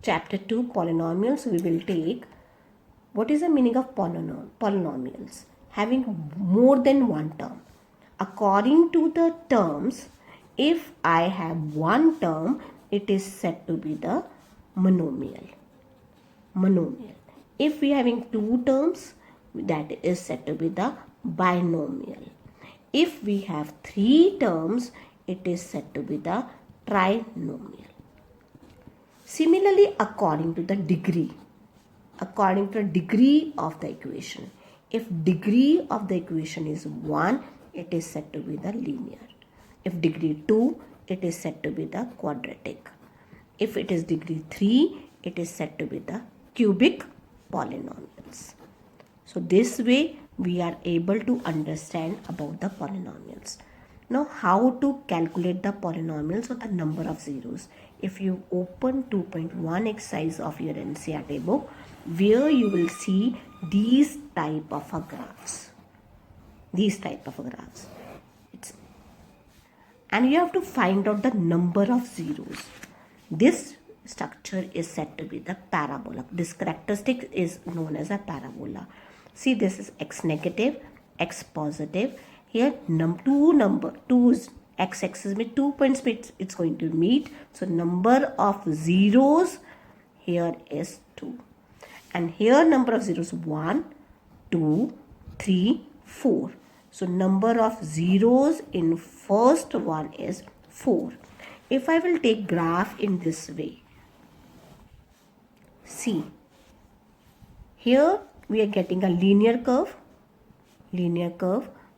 chapter 2 polynomials, we will take what is the meaning of polynomials. Having more than one term. According to the terms, if I have one term, it is said to be the monomial. If we are having two terms, that is said to be the binomial. If we have three terms, it is said to be the trinomial. Similarly, according to the degree of the equation, if degree of the equation is 1, it is said to be the linear. If degree 2, it is said to be the quadratic. If it is degree 3, it is said to be the cubic polynomials. So this way we are able to understand about the polynomials. Now how to calculate the polynomials or the number of zeros? If you open 2.1 exercise of your NCERT book, where you will see these type of graphs. And you have to find out the number of zeros. This structure is said to be the parabola. This characteristic is known as a parabola. See, this is x negative, x positive. Here two x-axis with 2 points it's going to meet. So number of zeros here is 2. And here number of zeros 1, 2, 3, 4. So number of zeros in first one is 4. If I will take graph in this way, see, here we are getting a linear curve,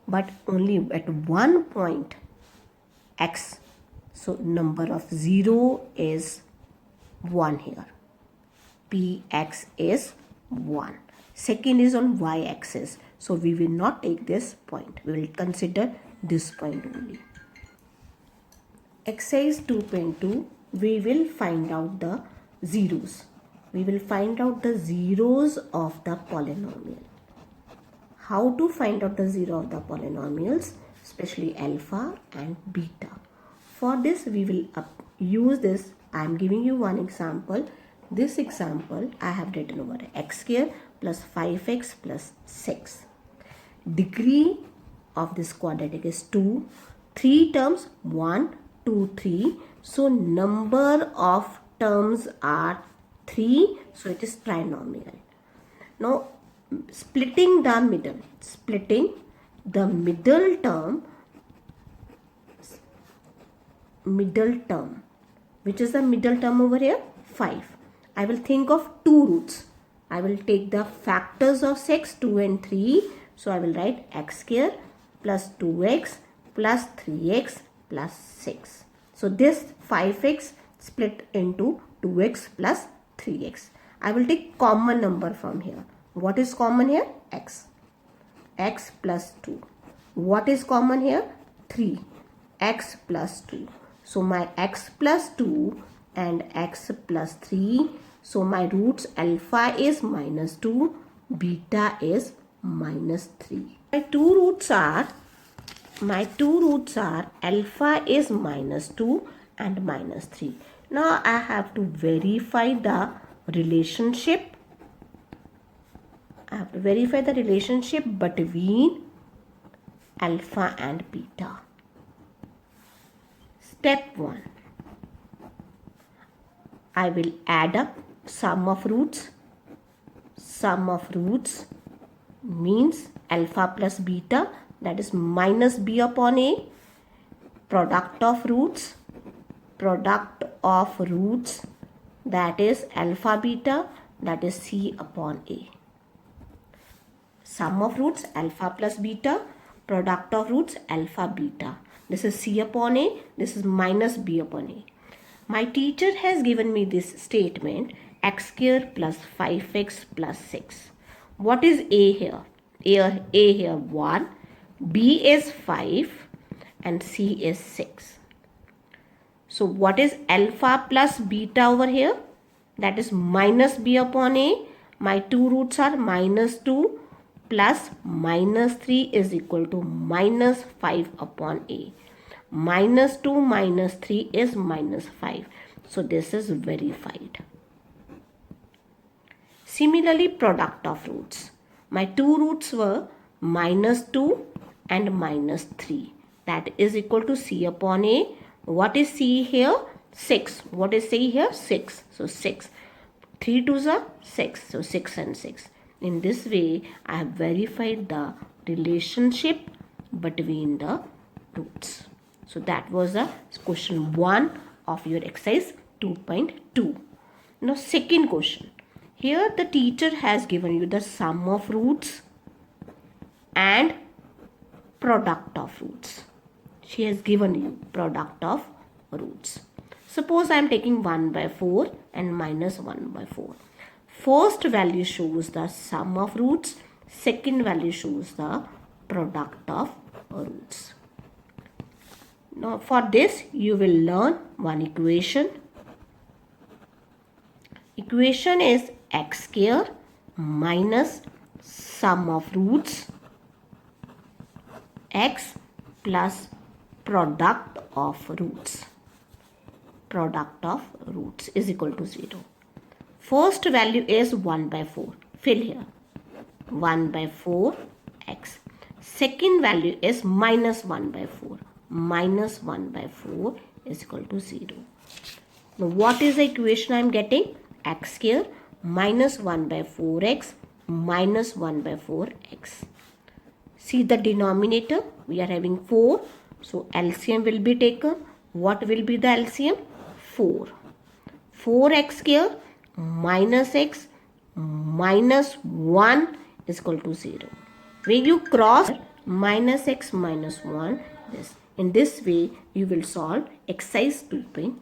but only at one point x. So number of 0 is 1 here. Px is 1. Second is on y-axis. So we will not take this point. We will consider this point only. Exercise 2.2, we will find out the zeros. We will find out the zeros of the polynomial. How to find out the zero of the polynomials, especially alpha and beta. For this we will use this. I am giving you one example. This example I have written over x square plus 5x plus 6. Degree of this quadratic is 2. 3 terms 1, 2, 3. So number of terms are 3. So it is trinomial. Now splitting the middle term, which is the middle term over here? 5. I will think of two roots. I will take the factors of 6, 2 and 3. So I will write x square plus 2x plus 3x plus 6. So this 5x split into 2x plus 3x. I will take common number from here. What is common here? X. X plus 2. What is common here? 3. X plus 2. So my x plus 2 and x plus 3. So my roots alpha is minus 2, beta is minus 3. My two roots are alpha is minus 2 and minus 3. Now I have to verify the relationship. Between alpha and beta. Step 1. I will add up sum of roots. Sum of roots means alpha plus beta, that is minus b upon a. Product of roots, that is alpha beta, that is c upon a. Sum of roots alpha plus beta, product of roots alpha beta. This is c upon a, this is minus b upon a. My teacher has given me this statement, x square plus 5x plus 6. What is a here? A here 1, b is 5 and c is 6. So what is alpha plus beta over here? That is minus b upon a. My two roots are minus 2 plus minus 3 is equal to minus 5 upon a. Minus 2 minus 3 is minus 5. So this is verified. Similarly, product of roots. My two roots were -2 and -3. That is equal to C upon A. What is C here? 6. What is C here? 6. So 6. 3 2s are 6. So 6 and 6. In this way, I have verified the relationship between the roots. So that was the question 1 of your exercise 2.2. Now second question. Here the teacher has given you the sum of roots and product of roots. She has given you product of roots. Suppose I am taking 1 by 4 and minus 1 by 4. First value shows the sum of roots. Second value shows the product of roots. Now for this you will learn one equation. Equation is x square minus sum of roots x plus product of roots. Product of roots is equal to 0. First value is 1 by 4. Fill here. 1 by 4 x. Second value is minus 1 by 4. Minus 1 by 4 is equal to 0. Now what is the equation I am getting? X square minus 1 by 4x minus 1 by 4x. See the denominator, we are having 4. So LCM will be taken. What will be the LCM? 4. 4x square minus x minus 1 is equal to 0. When you cross minus x minus 1, this. In this way, you will solve exercise 2.2.